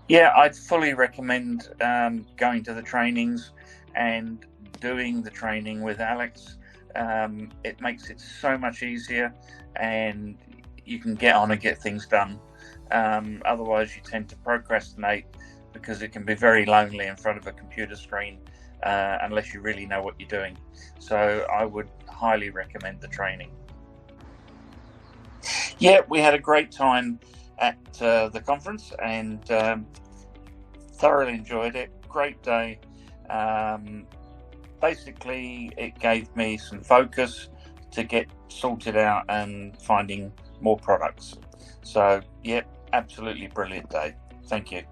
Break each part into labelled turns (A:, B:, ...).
A: Yeah, I'd fully recommend going to the trainings and doing the training with Alex. It makes it so much easier, and you can get on and get things done. Otherwise, you tend to procrastinate because it can be very lonely in front of a computer screen unless you really know what you're doing. So I would highly recommend the training. Yeah, we had a great time at the conference and thoroughly enjoyed it. Great day. Basically, it gave me some focus to get sorted out and finding more products. So, yeah, absolutely brilliant day. Thank you.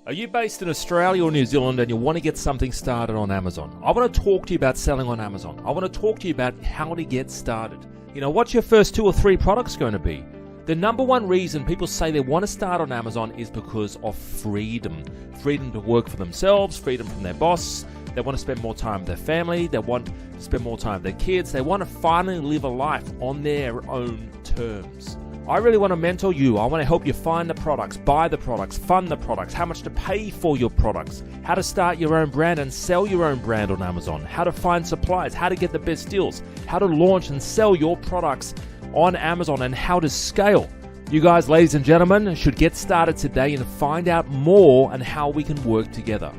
B: Are you based in Australia or New Zealand and you want to get something started on Amazon? I want to talk to you about selling on Amazon. I want to talk to you about how to get started. You know, what's your first 2 or 3 products going to be? The number one reason people say they want to start on Amazon is because of freedom. Freedom to work for themselves, freedom from their boss. They want to spend more time with their family. They want to spend more time with their kids. They want to finally live a life on their own terms. I really want to mentor you. I want to help you find the products, buy the products, fund the products, how much to pay for your products, how to start your own brand and sell your own brand on Amazon, how to find suppliers, how to get the best deals, how to launch and sell your products on Amazon, and how to scale. You guys, ladies and gentlemen, should get started today and find out more on how we can work together.